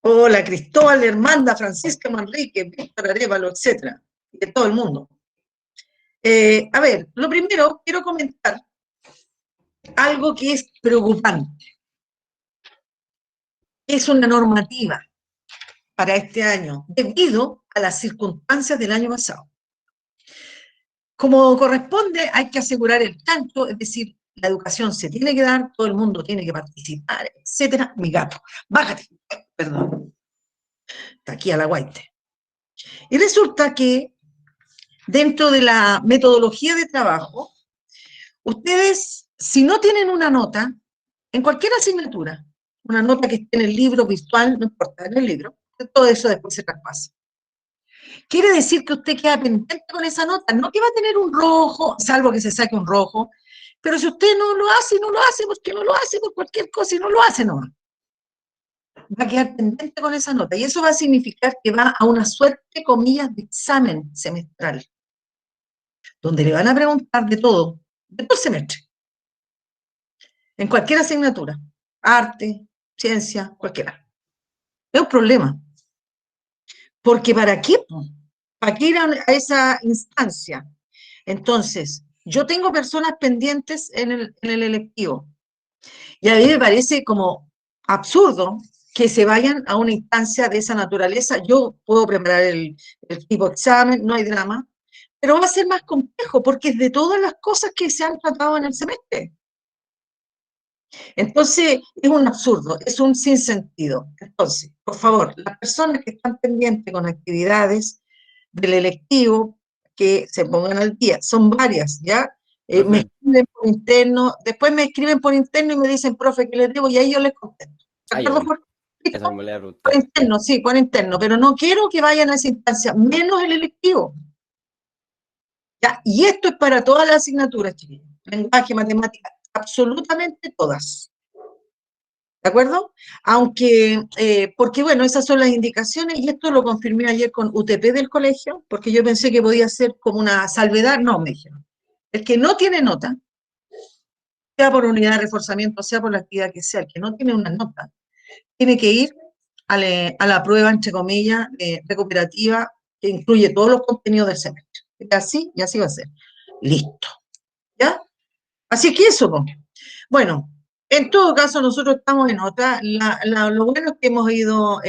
Hola, Cristóbal, Hermanda, Francisca Manrique, Víctor Arévalo, etcétera, y de todo el mundo. A ver, lo primero, quiero comentar algo que es preocupante. Es una normativa para este año, debido a las circunstancias del año pasado. Como corresponde, hay que asegurar el tanto, es decir, la educación se tiene que dar, todo el mundo tiene que participar, etcétera. Mi gato, bájate, perdón, está aquí a la guaite. Y resulta que dentro de la metodología de trabajo, ustedes, si no tienen una nota, en cualquier asignatura, una nota que esté en el libro virtual, no importa, en el libro, todo eso después se traspasa. Quiere decir que usted queda pendiente con esa nota, no que va a tener un rojo, salvo que se saque un rojo, pero si usted no lo hace, no lo hace, porque no lo hace por cualquier cosa y no lo hace nomás. Va a quedar pendiente con esa nota y eso va a significar que va a una suerte, comillas, de examen semestral, donde le van a preguntar de todo el semestre, en cualquier asignatura, arte, ciencia, cualquiera. Es un problema, porque ¿para qué? ¿Para qué ir a esa instancia? Entonces, yo tengo personas pendientes en el electivo, y a mí me parece como absurdo que se vayan a una instancia de esa naturaleza. Yo puedo preparar el tipo de examen, no hay drama, pero va a ser más complejo, porque es de todas las cosas que se han tratado en el semestre. Entonces, es un absurdo, es un sinsentido. Entonces, por favor, las personas que están pendientes con actividades del electivo, que se pongan al día, son varias, ¿ya? Me Profe, escriben por interno, después me escriben por interno y me dicen, profe, ¿qué les debo? Y ahí yo les contesto. ¿De ay, acuerdo, ay, Jorge? eso ¿Listo? me le voy a Por preguntar. interno, sí, por interno, pero no quiero que vayan a esa instancia, menos el electivo. ¿Ya? Y esto es para todas las asignaturas, chiquillos. Lenguaje, matemática, absolutamente todas. ¿De acuerdo? Aunque, porque bueno, esas son las indicaciones y esto lo confirmé ayer con UTP del colegio, porque yo pensé que podía ser como una salvedad, no, me dijeron. El que no tiene nota, sea por unidad de reforzamiento, sea por la actividad que sea, el que no tiene una nota, tiene que ir a la prueba, entre comillas, recuperativa, que incluye todos los contenidos del semestre. Y así va a ser. Listo. ¿Ya? Así que eso, pues. Bueno, en todo caso, nosotros estamos en otra. Lo bueno es que hemos ido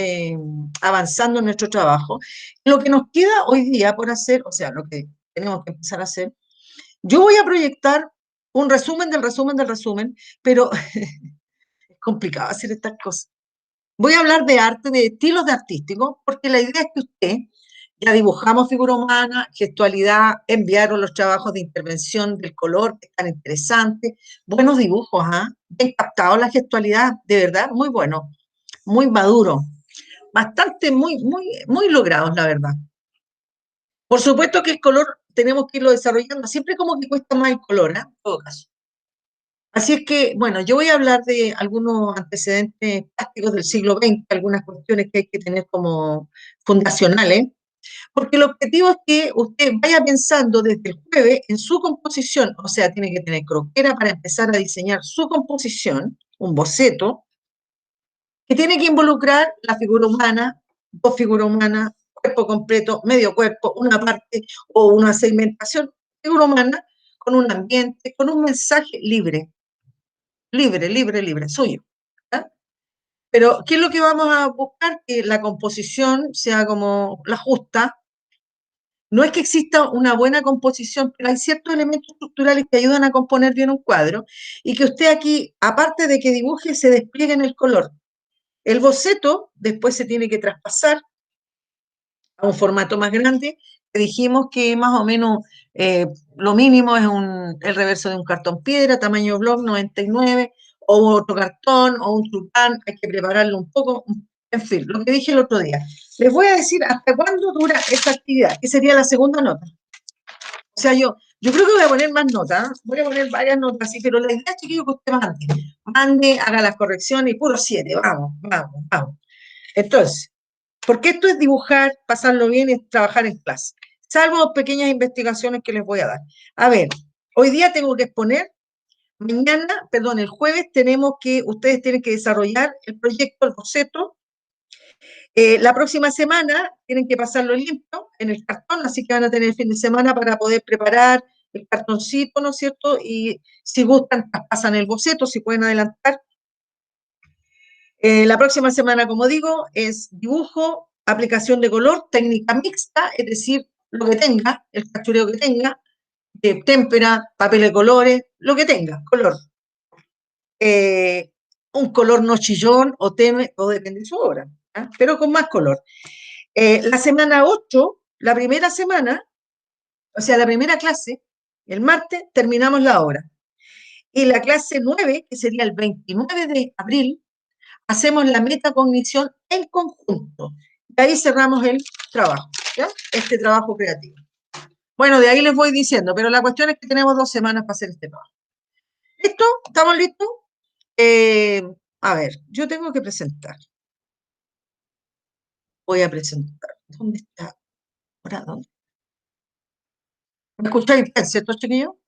avanzando en nuestro trabajo. Lo que nos queda hoy día por hacer, o sea, lo que tenemos que empezar a hacer, yo voy a proyectar un resumen del resumen del resumen, pero es complicado hacer estas cosas. Voy a hablar de arte, de estilos de artístico, porque la idea es que usted, ya dibujamos figura humana, gestualidad, enviaron los trabajos de intervención del color, que están interesantes, buenos dibujos, ¿ah? Bien captado la gestualidad, de verdad, muy bueno, muy maduro, bastante, muy logrados, la verdad. Por supuesto que el color tenemos que irlo desarrollando, siempre como que cuesta más el color, ¿eh? En todo caso. Así es que, bueno, yo voy a hablar de algunos antecedentes prácticos del siglo XX, algunas cuestiones que hay que tener como fundacionales, porque el objetivo es que usted vaya pensando desde el jueves en su composición, o sea, tiene que tener croquera para empezar a diseñar su composición, un boceto, que tiene que involucrar la figura humana, dos figuras humanas, cuerpo completo, medio cuerpo, una parte o una segmentación, figura humana, con un ambiente, con un mensaje libre, libre, suyo. ¿Ya? Pero, ¿qué es lo que vamos a buscar? Que la composición sea como la justa. No es que exista una buena composición, pero hay ciertos elementos estructurales que ayudan a componer bien un cuadro y que usted aquí, aparte de que dibuje, se despliegue en el color. El boceto después se tiene que traspasar a un formato más grande, que dijimos que más o menos lo mínimo es el reverso de un cartón piedra, tamaño blog 99, o otro cartón, o un trucán, hay que prepararlo un poco, en fin, lo que dije el otro día. Les voy a decir hasta cuándo dura esta actividad, que sería la segunda nota. O sea, yo creo que voy a poner más notas, ¿eh? Voy a poner varias notas, sí, pero la idea, chiquillo, que usted mande, haga las correcciones y puro 7, vamos. Entonces, porque esto es dibujar, pasarlo bien y trabajar en clase. Salvo pequeñas investigaciones que les voy a dar. A ver, hoy día tengo que exponer, el jueves ustedes tienen que desarrollar el proyecto, el boceto, La próxima semana tienen que pasarlo limpio en el cartón, así que van a tener el fin de semana para poder preparar el cartoncito, ¿no es cierto? Y si gustan, pasan el boceto, si pueden adelantar. La próxima semana, como digo, es dibujo, aplicación de color, técnica mixta, es decir, lo que tenga, el cachureo que tenga, témpera, papel de colores, lo que tenga, color. Un color no chillón o teme, o depende de su obra, ¿eh? Pero con más color. La semana 8, la primera semana, o sea, la primera clase, el martes, terminamos la obra. Y la clase 9, que sería el 29 de abril, hacemos la metacognición en conjunto. Y ahí cerramos el trabajo, ¿ya? Este trabajo creativo. Bueno, de ahí les voy diciendo, pero la cuestión es que tenemos 2 semanas para hacer este trabajo. ¿Listo? ¿Estamos listos? A ver, yo tengo que presentar. Voy a presentar. ¿Dónde está? ¿Ahora dónde? ¿Me escucháis bien, cierto, chiquillo?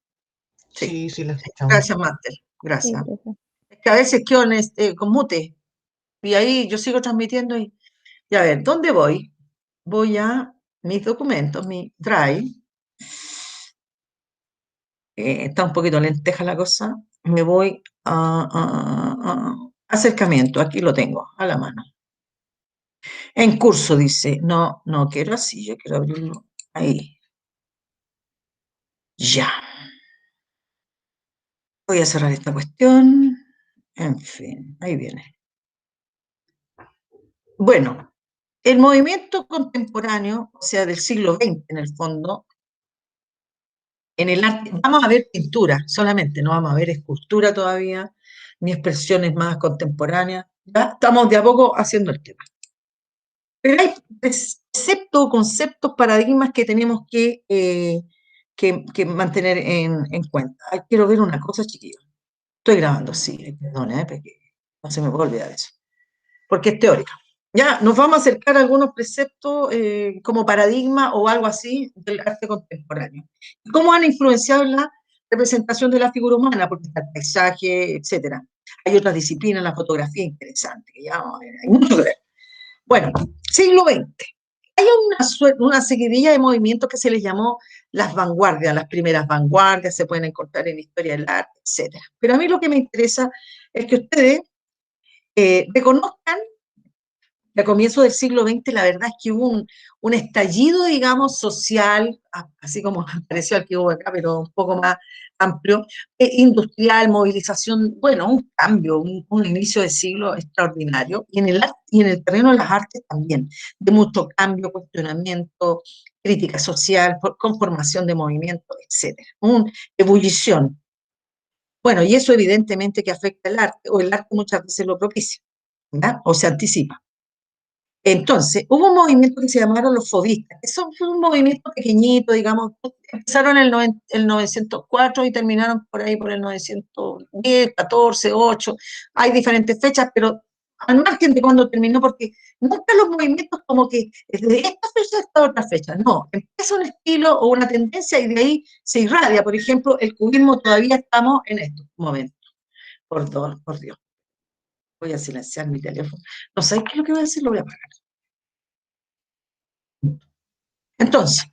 Sí. Sí, la escuchamos. Gracias, Mantel. Gracias. Sí, profe. Es que a veces quedo con mute. Y ahí yo sigo transmitiendo y a ver, ¿dónde voy? Voy a mis documentos, mi Drive. Está un poquito lenteja la cosa. Me voy a acercamiento. Aquí lo tengo, a la mano. En curso dice, no, no quiero así, yo quiero abrirlo ahí. Ya. Voy a cerrar esta cuestión. En fin, ahí viene. Bueno, el movimiento contemporáneo, o sea, del siglo XX en el fondo, en el arte, vamos a ver pintura solamente, no vamos a ver escultura todavía, ni expresiones más contemporáneas. Ya estamos de a poco haciendo el tema. Pero hay preceptos, conceptos, paradigmas que tenemos que mantener en cuenta. Ay, quiero ver una cosa, chiquillos. Estoy grabando, sí, perdón, porque no se me puede olvidar eso. Porque es teórica. Ya nos vamos a acercar a algunos preceptos como paradigma o algo así del arte contemporáneo. ¿Cómo han influenciado en la representación de la figura humana? Porque está el paisaje, etcétera. Hay otras disciplinas, la fotografía interesante, que ya vamos a ver, hay mucho que ver. Bueno, siglo XX. Hay una seguidilla de movimientos que se les llamó las vanguardias, las primeras vanguardias, se pueden encontrar en historia del arte, etcétera. Pero a mí lo que me interesa es que ustedes reconozcan a comienzos del siglo XX, la verdad es que hubo un estallido, digamos, social, así como pareció al que hubo acá, pero un poco más amplio, industrial, movilización, bueno, un cambio, un inicio de siglo extraordinario, y en el terreno de las artes también, de mucho cambio, cuestionamiento, crítica social, conformación de movimientos, etcétera, una ebullición. Bueno, y eso evidentemente que afecta el arte, o el arte muchas veces lo propicia, ¿verdad? O se anticipa. Entonces, hubo un movimiento que se llamaron los fobistas. Eso fue un movimiento pequeñito, digamos, empezaron en el 904 y terminaron por ahí por el 910, 14, 8. Hay diferentes fechas, pero al margen de cuándo terminó, porque nunca los movimientos como que desde esta fecha hasta otra fecha. No, empieza un estilo o una tendencia y de ahí se irradia. Por ejemplo, el cubismo todavía estamos en estos momentos. Por Dios. Voy a silenciar mi teléfono. No sé qué es lo que voy a decir, lo voy a apagar. Entonces,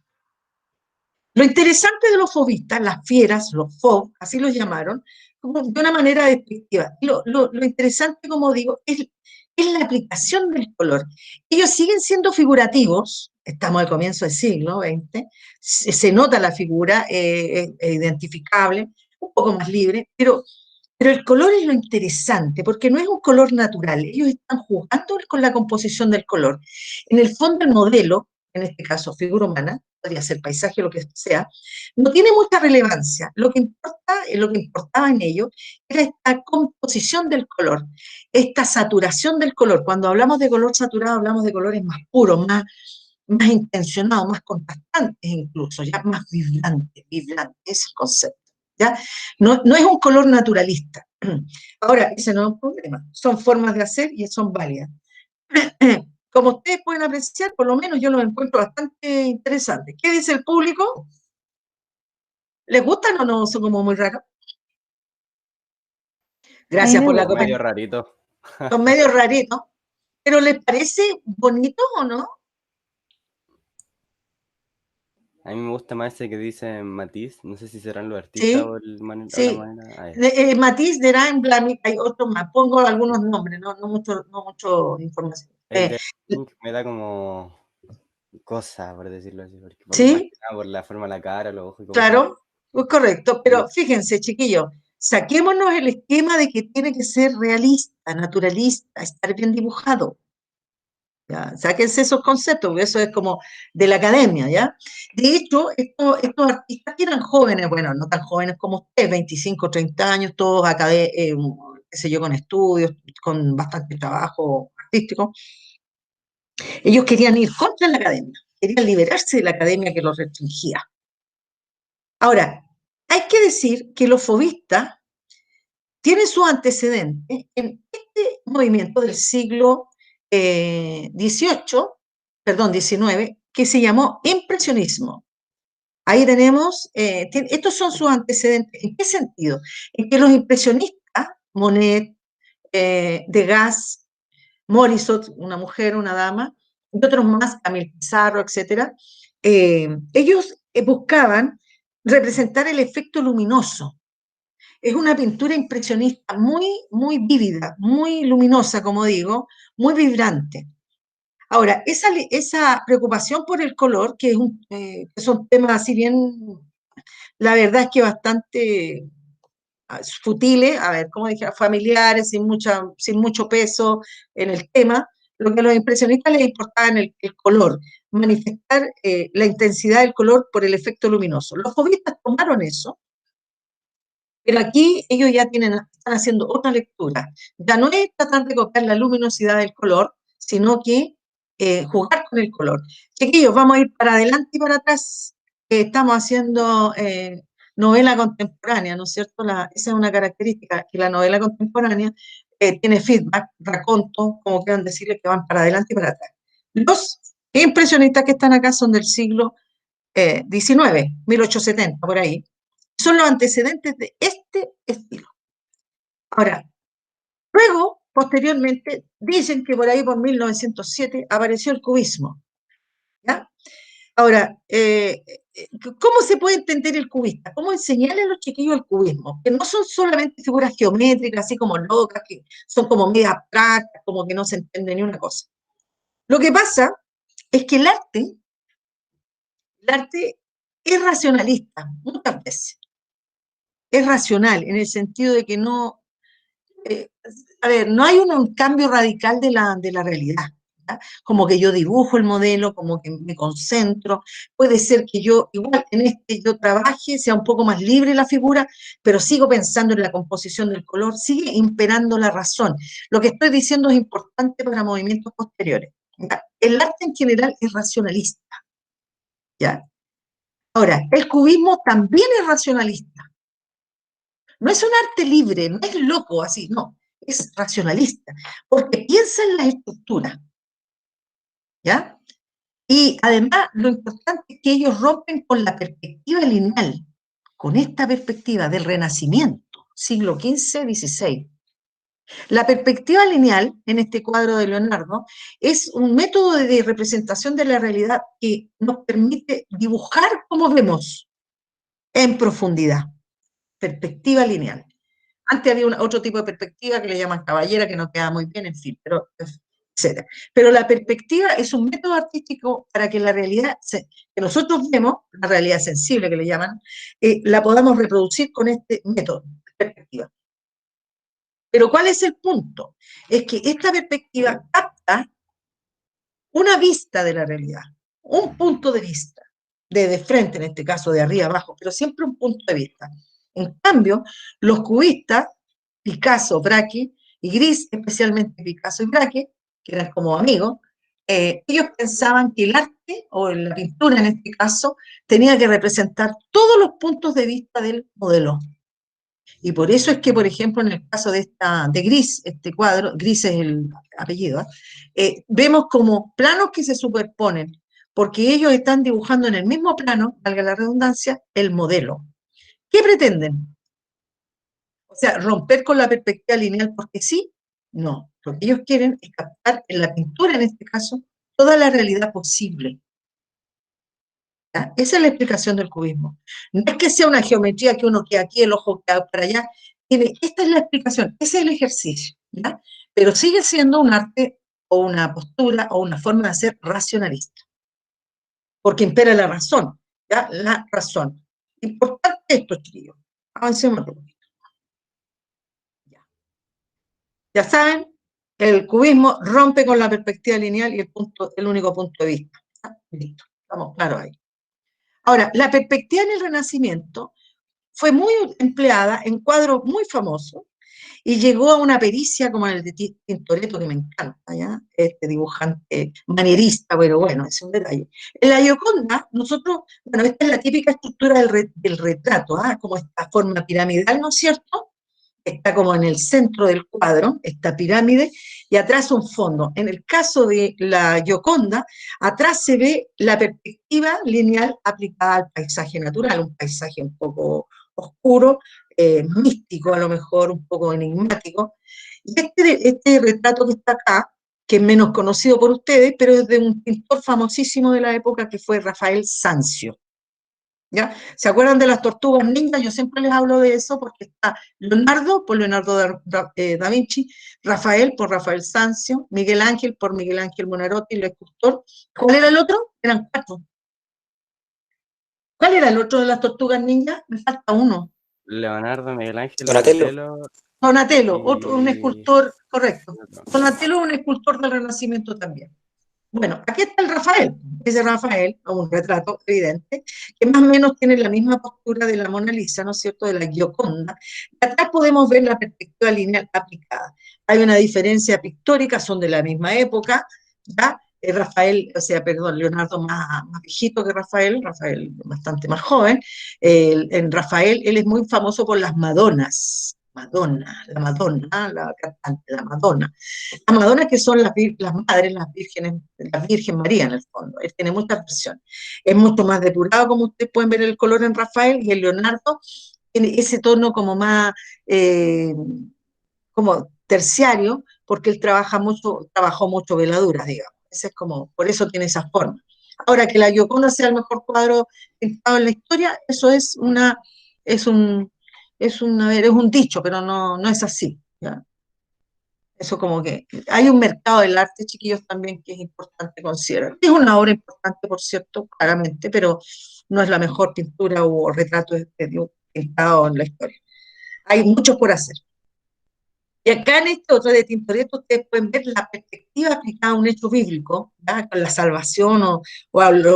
lo interesante de los fobistas, las fieras, los fob, así los llamaron, como de una manera despectiva. Lo interesante, como digo, es la aplicación del color. Ellos siguen siendo figurativos, estamos al comienzo del siglo XX, se nota la figura, identificable, un poco más libre, pero el color es lo interesante, porque no es un color natural, ellos están jugando con la composición del color. En el fondo, el modelo, en este caso figura humana, podría ser paisaje o lo que sea, no tiene mucha relevancia. Lo que importaba en ello era esta composición del color, esta saturación del color. Cuando hablamos de color saturado, hablamos de colores más puros, más intencionados, más contrastantes incluso, ya más vibrantes, es el concepto. ¿Ya? No es un color naturalista. Ahora, ese no es un problema. Son formas de hacer y son válidas. Como ustedes pueden apreciar, por lo menos yo los encuentro bastante interesantes. ¿Qué dice el público? ¿Les gustan o no? Son como muy raros. Gracias por la gustan. Medio rarito. Son medio raritos. ¿Pero les parece bonito o no? A mí me gusta más ese que dice Matiz. No sé si serán los artistas Sí, o, o la sí. manera. Ah, ya. Matiz de Rembrandt, hay otros más. Pongo algunos nombres, no mucho información. El de Pink me da como cosa, por decirlo así. Porque más Sí, que nada por la forma de la cara, los ojos y cómo se ve. claro, es correcto. Y Pero fíjense, chiquillos, saquémonos el esquema de que tiene que ser realista, naturalista, estar bien dibujado. ¿Ya? Sáquense esos conceptos, porque eso es como de la academia, ¿ya? De hecho, estos artistas que eran jóvenes, bueno, no tan jóvenes como ustedes, 25, 30 años, todos qué sé yo, con estudios, con bastante trabajo artístico, ellos querían ir contra la academia, querían liberarse de la academia que los restringía. Ahora, hay que decir que los fobistas tienen su antecedente en este movimiento del siglo XVIII, perdón, XIX, que se llamó impresionismo. Ahí tenemos, estos son sus antecedentes. ¿En qué sentido? En que los impresionistas, Monet, Degas, Morisot, una mujer, una dama, y otros más, Camille Pissarro, etcétera, ellos buscaban representar el efecto luminoso. Es una pintura impresionista muy, muy vívida, muy luminosa, como digo, muy vibrante. Ahora, esa preocupación por el color, que son temas así bien, la verdad es que bastante futiles, a ver, como dije, familiares, sin mucho peso en el tema, lo que a los impresionistas les importaba en el color, manifestar la intensidad del color por el efecto luminoso. Los fauvistas tomaron eso, pero aquí ellos ya están haciendo otra lectura. Ya no es tratar de copiar la luminosidad del color, sino que jugar con el color. Chiquillos, vamos a ir para adelante y para atrás. Estamos haciendo novela contemporánea, ¿no es cierto? Esa es una característica, que la novela contemporánea tiene feedback, raconto, como quieran decirle, que van para adelante y para atrás. Los impresionistas que están acá son del siglo XIX, 1870, por ahí, son los antecedentes de este estilo. Ahora, luego, posteriormente, dicen que por ahí por 1907 apareció el cubismo. ¿Ya? Ahora, ¿cómo se puede entender el cubista? ¿Cómo enseñarle a los chiquillos el cubismo? Que no son solamente figuras geométricas, así como locas, que son como medio abstractas, como que no se entiende ni una cosa. Lo que pasa es que el arte es racionalista, muchas veces. Es racional, en el sentido de que no, eh, a ver, no hay un cambio radical de la realidad. ¿Ya? Como que yo dibujo el modelo, como que me concentro. Puede ser que yo, igual en yo trabaje, sea un poco más libre la figura, pero sigo pensando en la composición del color, sigue imperando la razón. Lo que estoy diciendo es importante para movimientos posteriores. ¿Ya? El arte en general es racionalista. ¿Ya? Ahora, el cubismo también es racionalista. No es un arte libre, no es loco así, no, es racionalista, porque piensa en la estructura, ¿ya? Y además lo importante es que ellos rompen con la perspectiva lineal, con esta perspectiva del Renacimiento, siglo XV-XVI. La perspectiva lineal, en este cuadro de Leonardo, es un método de representación de la realidad que nos permite dibujar como vemos en profundidad. Perspectiva lineal. Antes había otro tipo de perspectiva que le llaman caballera, que no queda muy bien, en fin, pero etcétera. Pero la perspectiva es un método artístico para que la realidad que nosotros vemos, la realidad sensible que le llaman, la podamos reproducir con este método de perspectiva. Pero ¿cuál es el punto? Es que esta perspectiva capta una vista de la realidad, un punto de vista, de frente en este caso, de arriba abajo, pero siempre un punto de vista. En cambio, los cubistas, Picasso, Braque y Gris, especialmente Picasso y Braque, que eran como amigos, ellos pensaban que el arte, o la pintura en este caso, tenía que representar todos los puntos de vista del modelo. Y por eso es que, por ejemplo, en el caso de Gris, este cuadro, Gris es el apellido, vemos como planos que se superponen, porque ellos están dibujando en el mismo plano, valga la redundancia, el modelo. ¿Qué pretenden? O sea, romper con la perspectiva lineal porque sí, No, lo que ellos quieren es captar en la pintura, en este caso, toda la realidad posible. ¿Ya? Esa es la explicación del cubismo. No es que sea una geometría que uno queda aquí, el ojo queda para allá. Esta es la explicación, ese es el ejercicio, ¿ya? Pero sigue siendo un arte o una postura o una forma de hacer racionalista, porque impera la razón, ¿ya? La razón. Importante esto, chiquillos. Avancemos un poquito. Ya saben, el cubismo rompe con la perspectiva lineal y el único punto de vista. Listo, estamos claros ahí. Ahora, la perspectiva en el Renacimiento fue muy empleada en cuadros muy famosos y llegó a una pericia como el de Tintoretto, que me encanta, ¿ya? Este dibujante manierista, pero bueno, es un detalle. En la Gioconda, nosotros, bueno, esta es la típica estructura del retrato, ¿ah? Como esta forma piramidal, ¿no es cierto? Está como en el centro del cuadro, esta pirámide, y atrás un fondo. En el caso de la Gioconda, atrás se ve la perspectiva lineal aplicada al paisaje natural, un paisaje un poco oscuro, místico a lo mejor, un poco enigmático. Y este retrato que está acá, que es menos conocido por ustedes, pero es de un pintor famosísimo de la época que fue Rafael Sanzio. ¿Ya? ¿Se acuerdan de las tortugas ninja? Yo siempre les hablo de eso porque está Leonardo por Leonardo da Vinci, Rafael por Rafael Sanzio, Miguel Ángel por Miguel Ángel Buonarroti, el escultor. ¿Cuál era el otro? Eran cuatro. ¿Cuál era el otro de las tortugas ninja? Me falta uno. Leonardo, Miguel Ángel, Donatello. Donatello Donatello, otro, un y... escultor, correcto. Donatello es un escultor del Renacimiento también. Bueno, aquí está el Rafael, ese Rafael, un retrato evidente, que más o menos tiene la misma postura de la Mona Lisa, ¿no es cierto?, de la Gioconda. Y atrás podemos ver la perspectiva lineal aplicada. Hay una diferencia pictórica, son de la misma época, ¿ya? Rafael, o sea, perdón, Leonardo más viejito que Rafael bastante más joven. En Rafael, él es muy famoso por las Madonas, Madonna, la cantante, la Madonna. Las Madonas que son las madres, las vírgenes, la Virgen María en el fondo. Él tiene muchas versiones. Es mucho más depurado, como ustedes pueden ver el color en Rafael, y el Leonardo tiene ese tono como más, como terciario, porque él trabajó mucho veladuras, digamos. Ese es como, por eso tiene esa forma. Ahora, que la Gioconda sea el mejor cuadro pintado en la historia, eso es es un, a ver, es un dicho, pero no es así, ¿ya? Eso como que hay un mercado del arte, chiquillos, también que es importante considerar. Es una obra importante, por cierto, claramente, pero no es la mejor pintura o retrato pintado en la historia. Hay mucho por hacer. Y acá en este otro de Tintoretto ustedes pueden ver la perspectiva aplicada a un hecho bíblico, ¿ya? Con la salvación o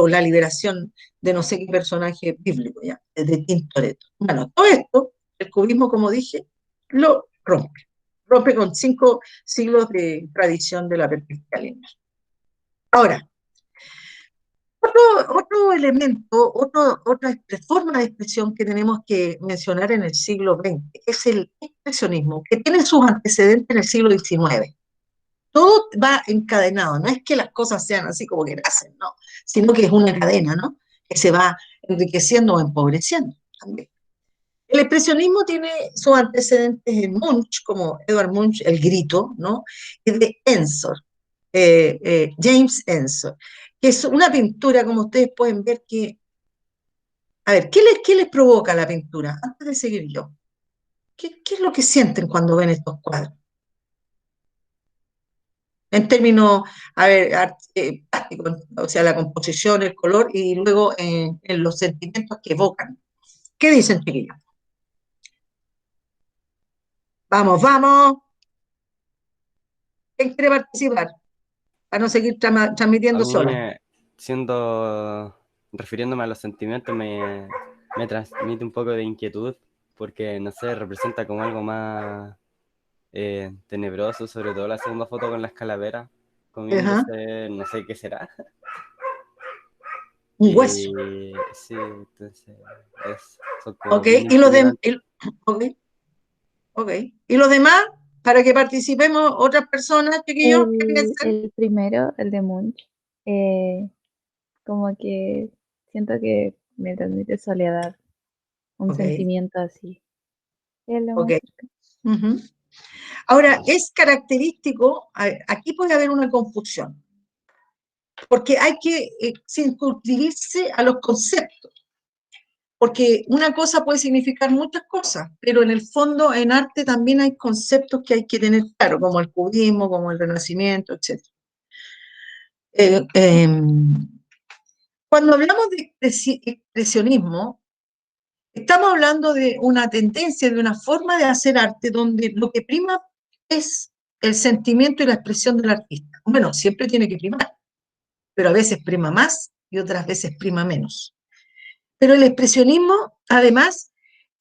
la liberación de no sé qué personaje bíblico, ¿ya? De Tintoretto. Bueno, todo esto, el cubismo, como dije, lo rompe. Rompe con 5 siglos de tradición de la perspectiva lineal. Ahora, otro elemento, otra forma de expresión que tenemos que mencionar en el siglo XX es el expresionismo, que tiene sus antecedentes en el siglo XIX. Todo va encadenado, no es que las cosas sean así como que nacen, no, sino que es una cadena, ¿no? Que se va enriqueciendo o empobreciendo también. El expresionismo tiene sus antecedentes en Munch, como Edward Munch, El Grito, ¿no? Y de Ensor, James Ensor, que es una pintura, como ustedes pueden ver, que, a ver, qué les provoca la pintura? Antes de seguir yo, ¿qué es lo que sienten cuando ven estos cuadros? En términos, a ver, plásticos, o sea, la composición, el color, y luego en los sentimientos que evocan. ¿Qué dicen, chiquillos? Vamos, vamos. ¿Quién quiere participar? Para no seguir A transmitiendo mí, solo. refiriéndome a los sentimientos, me transmite un poco de inquietud, porque, no sé, representa como algo más tenebroso, sobre todo la segunda foto con las calaveras, Ajá. comiéndose, no sé qué será. Un Y hueso. sí, entonces, son como Ok, bien y los demás, intimidantes. okay, ok. ¿Y los demás? Para que participemos otras personas, chiquillos, ¿qué piensan? El primero, el de Munch, como que siento que me transmite soledad, un Ok, sentimiento así. Es lo ok. más cercano. Ujú. Ahora, es característico, aquí puede haber una confusión, porque hay que circunscribirse a los conceptos, porque una cosa puede significar muchas cosas, pero en el fondo en arte también hay conceptos que hay que tener claro, como el cubismo, como el renacimiento, etc. Cuando hablamos de expresionismo, estamos hablando de una tendencia, de una forma de hacer arte donde lo que prima es el sentimiento y la expresión del artista. Bueno, siempre tiene que primar, pero a veces prima más y otras veces prima menos. Pero el expresionismo, además,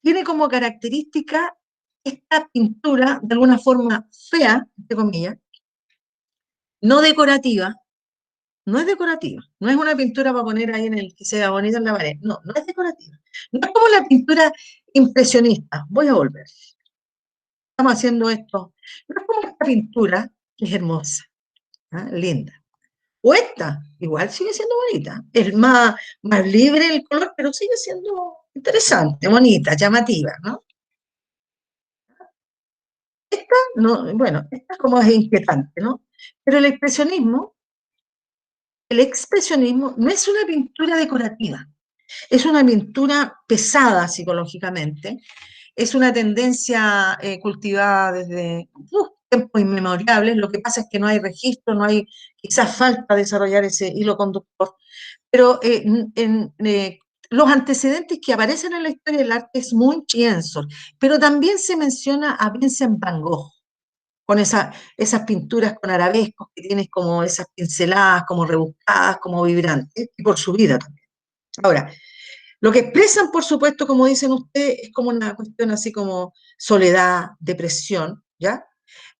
tiene como característica esta pintura, de alguna forma fea, entre comillas, no decorativa, no es decorativa, no es una pintura para poner ahí en el que sea bonita en la pared, no, no es decorativa. No es como la pintura impresionista, voy a volver, estamos haciendo esto, no es como esta pintura, que es hermosa, ¿ah? Linda. O esta, igual sigue siendo bonita, es más libre el color, pero sigue siendo interesante, bonita, llamativa, ¿no? Esta, no, bueno, esta como es inquietante, ¿no? Pero el expresionismo no es una pintura decorativa, es una pintura pesada psicológicamente, es una tendencia cultivada desde tiempos inmemorables, lo que pasa es que no hay registro, no hay, quizás falta desarrollar ese hilo conductor, pero los antecedentes que aparecen en la historia del arte es Munch y Ensor, pero también se menciona a Vincent Van Gogh, con esas pinturas con arabescos que tienes como esas pinceladas, como rebuscadas, como vibrantes, y por su vida también. Ahora, lo que expresan, por supuesto, como dicen ustedes, es como una cuestión así como soledad, depresión, ¿ya?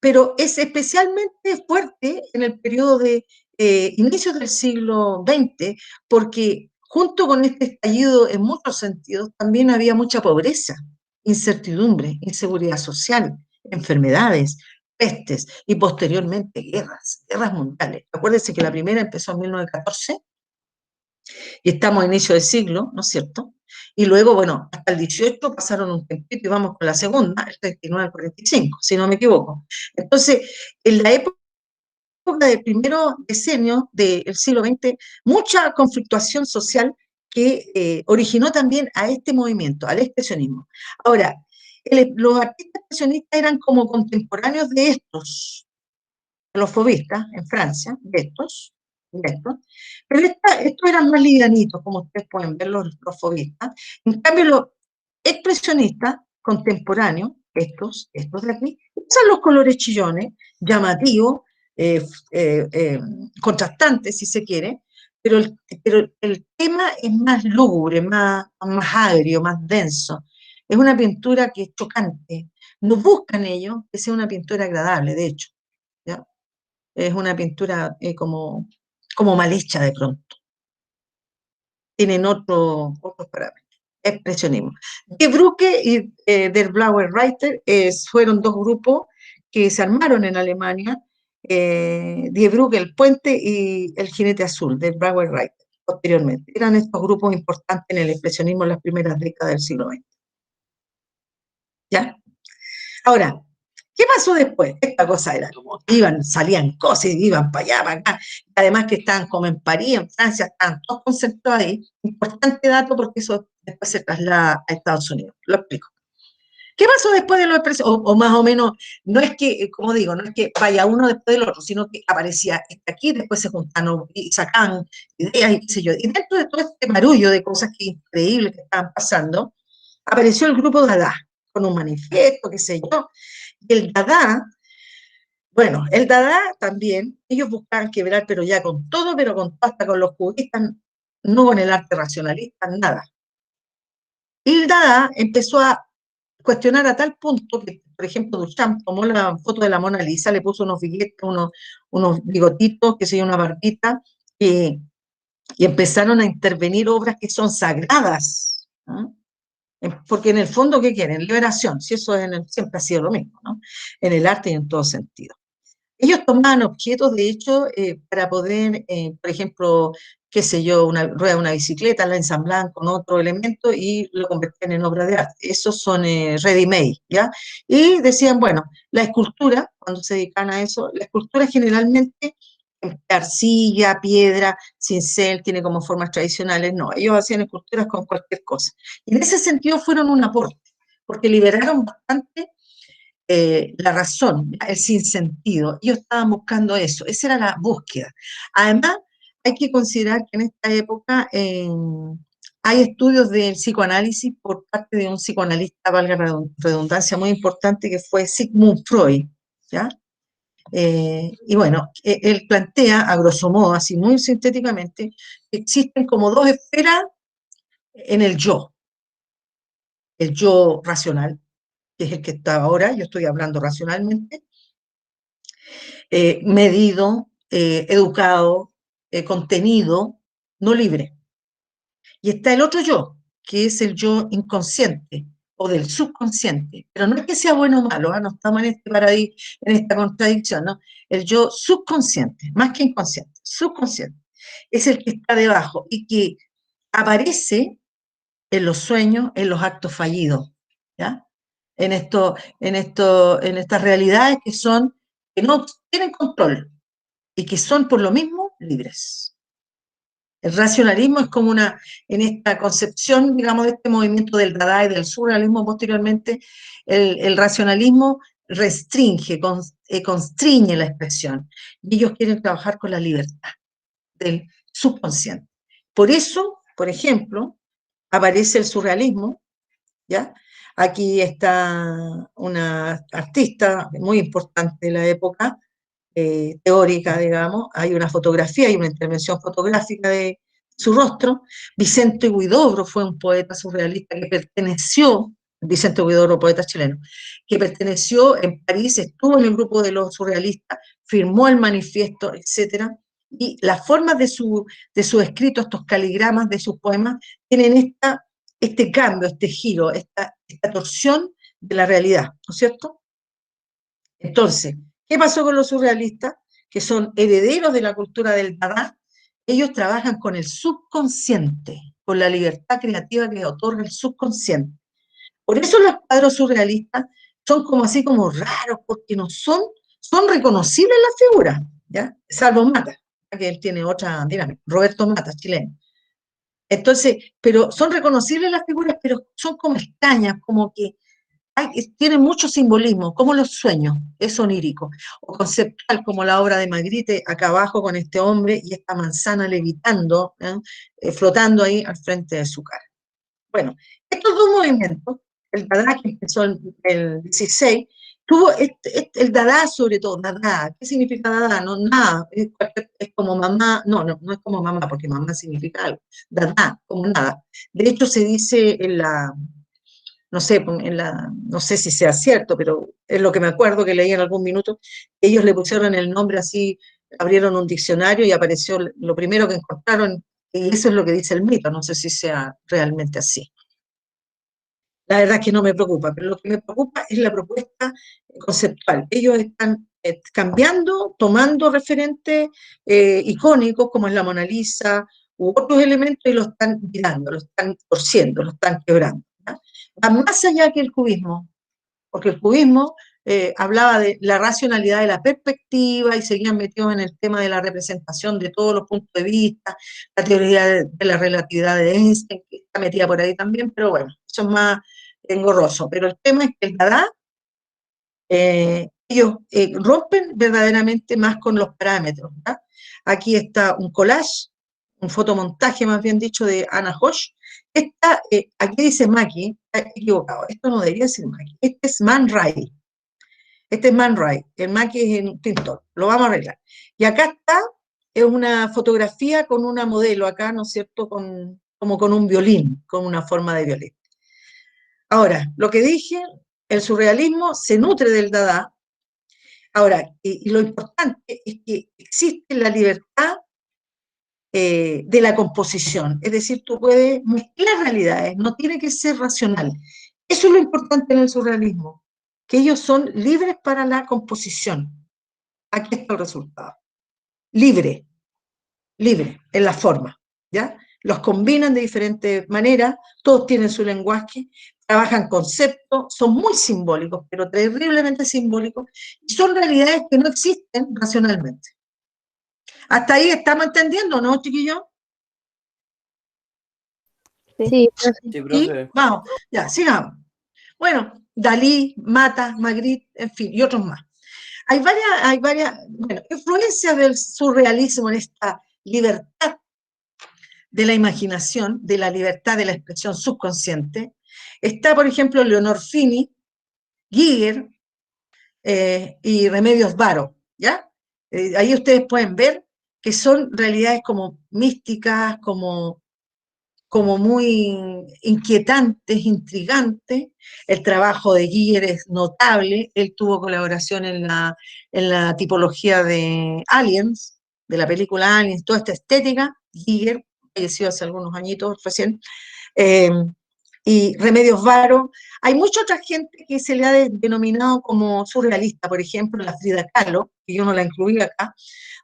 Pero es especialmente fuerte en el periodo de inicios del siglo XX, porque junto con este estallido, en muchos sentidos, también había mucha pobreza, incertidumbre, inseguridad social, enfermedades, pestes y posteriormente guerras mundiales. Acuérdense que la primera empezó en 1914 y estamos a inicio del siglo, ¿no es cierto? Y luego, bueno, hasta el 18 pasaron un tiempito y vamos con la segunda, el 39 al 45, si no me equivoco. Entonces, en la época del primer decenio del siglo XX, mucha conflictuación social que originó también a este movimiento, al expresionismo. Ahora, los artistas expresionistas eran como contemporáneos de estos, los fauvistas en Francia, de estos, pero estos eran más livianitos, como ustedes pueden ver, los fauvistas. En cambio, los expresionistas contemporáneos, estos de aquí, usan los colores chillones, llamativos, eh, contrastantes, si se quiere, pero el tema es más lúgubre, más agrio, más denso. Es una pintura que es chocante. No buscan ellos que sea una pintura agradable, de hecho, ¿ya? Es una pintura como mal hecha de pronto. Tienen otros parámetros. Expresionismo. Die Brücke y Der Blaue Reiter fueron dos grupos que se armaron en Alemania. Die Brücke, el puente, y el jinete azul, Der Blaue Reiter, posteriormente. Eran estos grupos importantes en el expresionismo en las primeras décadas del siglo XX. ¿Ya? Ahora, ¿qué pasó después? Esta cosa era como, salían cosas, iban para allá, para acá. Además que estaban como en París, en Francia, estaban todos concentrados ahí. Importante dato porque eso después se traslada a Estados Unidos. Lo explico. ¿Qué pasó después de los expresionistas? O más o menos, no es que, como digo, no es que vaya uno después del otro, sino que aparecía aquí, después se juntaron y sacaban ideas y qué sé yo. Y dentro de todo este marullo de cosas que increíbles que estaban pasando, apareció el grupo Dada, con un manifiesto, qué sé yo. Y el Dada, bueno, el Dada también, ellos buscaban quebrar, pero ya con todo, pero con hasta con los cubistas, no con el arte racionalista, nada. Y el Dada empezó a cuestionar a tal punto que, por ejemplo, Duchamp tomó la foto de la Mona Lisa, le puso unos billetes, unos bigotitos, que se una barbita, y empezaron a intervenir obras que son sagradas, ¿no? Porque en el fondo, ¿qué quieren? Liberación, si eso siempre ha sido lo mismo, ¿no? En el arte y en todo sentido. Ellos tomaban objetos, de hecho, para poder, por ejemplo, qué sé yo, una rueda de una bicicleta, la ensamblaban con otro elemento y lo convertían en obra de arte. Esos son ready-made, ¿ya? Y decían, bueno, la escultura, cuando se dedican a eso, la escultura generalmente arcilla, piedra, cincel, tiene como formas tradicionales, no, ellos hacían esculturas con cualquier cosa. Y en ese sentido fueron un aporte, porque liberaron bastante la razón, el sinsentido. Ellos estaban buscando eso, esa era la búsqueda. Además, hay que considerar que en esta época hay estudios del psicoanálisis por parte de un psicoanalista, valga la redundancia, muy importante, que fue Sigmund Freud, ¿ya? Y bueno, él plantea, a grosso modo, así muy sintéticamente, que existen como dos esferas en el yo racional, que es el que está ahora, yo estoy hablando racionalmente, medido, educado, contenido, no libre. Y está el otro yo, que es el yo inconsciente o del subconsciente. Pero no es que sea bueno o malo, no estamos en este paradigma, en esta contradicción, ¿no? El yo subconsciente, más que inconsciente, subconsciente, es el que está debajo y que aparece en los sueños, en los actos fallidos, ¿ya? En estas realidades que no tienen control y que son por lo mismo libres. El racionalismo es como en esta concepción, digamos, de este movimiento del Dada y del surrealismo posteriormente, el racionalismo restringe, constriñe la expresión, y ellos quieren trabajar con la libertad del subconsciente. Por eso, por ejemplo, aparece el surrealismo, ¿ya? Aquí está una artista muy importante de la época, teórica, digamos, hay una fotografía, hay una intervención fotográfica de su rostro. Vicente Huidobro fue un poeta surrealista que perteneció, Vicente Huidobro, poeta chileno, que perteneció en París, estuvo en el grupo de los surrealistas, firmó el manifiesto, etcétera, y las formas de su escrito, estos caligramas de sus poemas, tienen este cambio, este giro, esta torsión de la realidad, ¿no es cierto? Entonces, ¿qué pasó con los surrealistas? Que son herederos de la cultura del Dada. Ellos trabajan con el subconsciente, con la libertad creativa que otorga el subconsciente. Por eso los cuadros surrealistas son como así como raros, porque no son reconocibles las figuras, ¿ya? Salvo Mata, que él tiene otra dinámica, Roberto Mata, chileno. Entonces, pero son reconocibles las figuras, pero son como extrañas, como que tiene mucho simbolismo, como los sueños, es onírico, o conceptual, como la obra de Magritte, acá abajo con este hombre y esta manzana levitando, flotando ahí al frente de su cara. Bueno, estos dos movimientos, el Dada que empezó el 16, tuvo el Dada sobre todo, Dada, ¿qué significa Dada? No, nada, es como mamá, no es como mamá, porque mamá significa algo, Dada, como nada. De hecho, se dice en la no sé, no sé si sea cierto, pero es lo que me acuerdo que leí en algún minuto, ellos le pusieron el nombre así, abrieron un diccionario y apareció lo primero que encontraron, y eso es lo que dice el mito, no sé si sea realmente así. La verdad es que no me preocupa, pero lo que me preocupa es la propuesta conceptual. Ellos están cambiando, tomando referentes icónicos como es la Mona Lisa u otros elementos y lo están tirando, lo están torciendo, lo están quebrando. Va más allá que el cubismo, porque el cubismo hablaba de la racionalidad de la perspectiva y seguían metidos en el tema de la representación de todos los puntos de vista, la teoría de la relatividad de Einstein, que está metida por ahí también, pero bueno, eso es más engorroso. Pero el tema es que el Dada, ellos rompen verdaderamente más con los parámetros. ¿Ya? Aquí está un collage, un fotomontaje más bien dicho de Anna Hosch. Aquí dice Maki, está equivocado, esto no debería decir Maki, este es Man Ray. Este es Man Ray, el Maki es un pintor, lo vamos a arreglar. Y acá está, es una fotografía con una modelo acá, ¿no es cierto?, como con un violín, con una forma de violín. Ahora, lo que dije, el surrealismo se nutre del Dada. Ahora, y lo importante es que existe la libertad de la composición, es decir, tú puedes mezclar realidades, no tiene que ser racional. Eso es lo importante en el surrealismo, que ellos son libres para la composición. aquí está el resultado. Libre, libre, en la forma, ¿ya? Los combinan de diferentes maneras, todos tienen su lenguaje, trabajan conceptos, son muy simbólicos, pero terriblemente simbólicos, y son realidades que no existen racionalmente. ¿Hasta ahí estamos entendiendo, no, chiquillos? Sí, Sí, ¿Sí? profe. Vamos, ya, sigamos. Bueno, Dalí, Mata, Magritte, en fin, y otros más. Hay varias bueno, influencias del surrealismo en esta libertad de la imaginación, de la libertad de la expresión subconsciente. Está, por ejemplo, Leonor Fini, Giger y Remedios Varo, ¿ya? Ahí ustedes pueden ver que son realidades como místicas, como muy inquietantes, intrigantes. El trabajo de Giger es notable, él tuvo colaboración en la tipología de Aliens, de la película Aliens, toda esta estética. Giger falleció hace algunos añitos recién, eh, y Remedios Varo. Hay mucha otra gente que se le ha denominado como surrealista, por ejemplo, la Frida Kahlo, que yo no la incluí acá,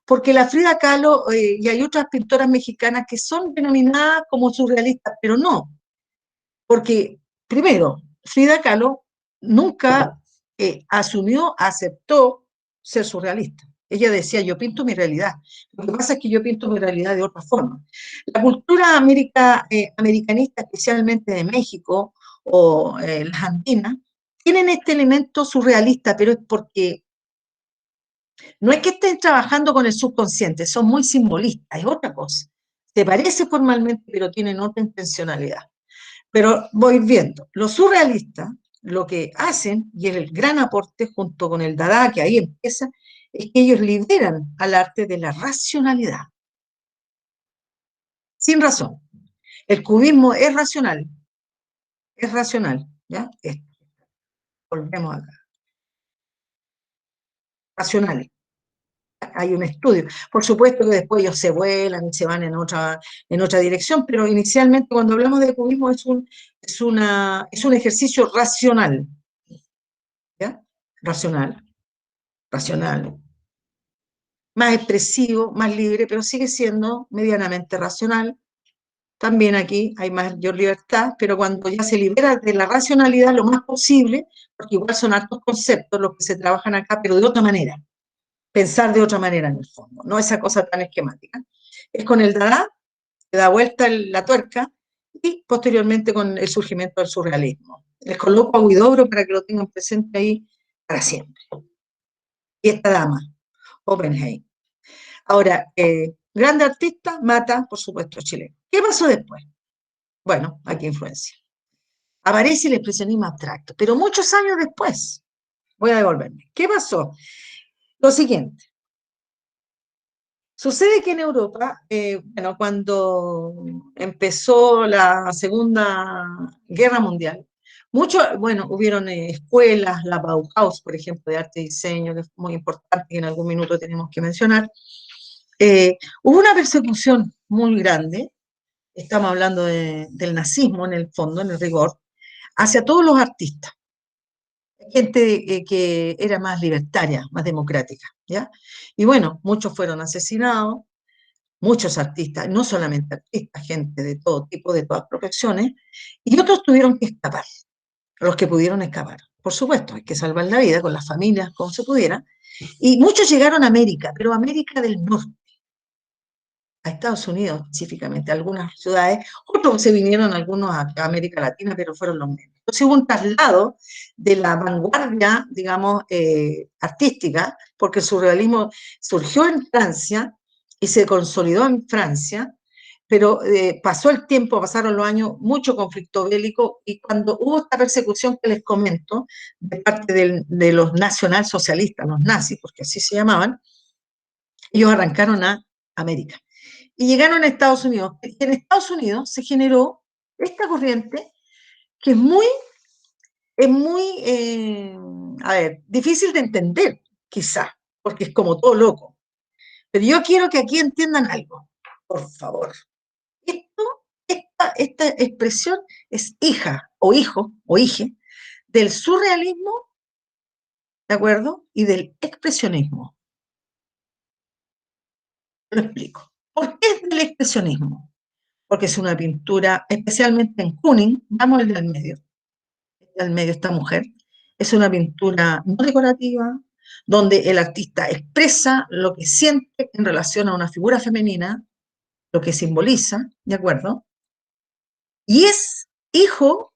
porque la Frida Kahlo y hay otras pintoras mexicanas que son denominadas como surrealistas, pero no, porque primero, Frida Kahlo nunca asumió, aceptó ser surrealista. Ella decía, yo pinto mi realidad. Lo que pasa es que yo pinto mi realidad de otra forma. La cultura americanista, especialmente de México o las andinas, tienen este elemento surrealista, pero es porque no es que estén trabajando con el subconsciente, son muy simbolistas, es otra cosa. Se parece formalmente, pero tienen otra intencionalidad. Pero voy viendo, los surrealistas lo que hacen, y es el gran aporte junto con el Dada, que ahí empieza, es que ellos liberan al arte de la racionalidad, sin razón. El cubismo es racional, ¿ya? Volvemos acá, racional. Hay un estudio. Por supuesto que después ellos se vuelan y se van en otra dirección, pero inicialmente cuando hablamos de cubismo es un ejercicio racional, ¿ya? Racional, racional, más expresivo, más libre, pero sigue siendo medianamente racional. También aquí hay mayor libertad, pero cuando ya se libera de la racionalidad lo más posible, porque igual son hartos conceptos los que se trabajan acá, pero de otra manera, pensar de otra manera en el fondo, no esa cosa tan esquemática. Es con el Dada, que da vuelta la tuerca, y posteriormente con el surgimiento del surrealismo. Les coloco a Huidobro para que lo tengan presente ahí para siempre. Y esta dama, Oppenheim. Ahora, grande artista, Mata, por supuesto, chileno. ¿Qué pasó después? Bueno, aquí influencia. Aparece el expresionismo abstracto, pero muchos años después, voy a devolverme. ¿Qué pasó? Lo siguiente. Sucede que en Europa, bueno, cuando empezó la Segunda Guerra Mundial, bueno, hubieron escuelas, la Bauhaus, por ejemplo, de arte y diseño, que es muy importante, que en algún minuto tenemos que mencionar. Hubo una persecución muy grande, estamos hablando del nazismo en el fondo, en el rigor, hacia todos los artistas, gente que era más libertaria, más democrática, ¿ya? Y bueno, muchos fueron asesinados, muchos artistas, no solamente artistas, gente de todo tipo, de todas profesiones, y otros tuvieron que escapar, los que pudieron escapar. Por supuesto, hay que salvar la vida con las familias, como se pudiera, y muchos llegaron a América, pero a América del Norte, a Estados Unidos específicamente, a algunas ciudades, otros se vinieron algunos a América Latina, pero fueron los menos. Entonces hubo un traslado de la vanguardia, digamos, artística, porque el surrealismo surgió en Francia y se consolidó en Francia, pero pasó el tiempo, pasaron los años, mucho conflicto bélico, y cuando hubo esta persecución que les comento, de parte de los nacionalsocialistas, los nazis, porque así se llamaban, ellos arrancaron a América y llegaron a Estados Unidos. En Estados Unidos se generó esta corriente que es muy a ver, difícil de entender, quizá, porque es como todo loco. Pero yo quiero que aquí entiendan algo, por favor. Esta expresión es hija o hijo o hije del surrealismo, ¿de acuerdo? Y del expresionismo. Lo explico. ¿Por qué es del expresionismo? Porque es una pintura, especialmente en Kooning, vamos al del medio. Al medio esta mujer. Es una pintura no decorativa, donde el artista expresa lo que siente en relación a una figura femenina, lo que simboliza, ¿de acuerdo? Y es hijo,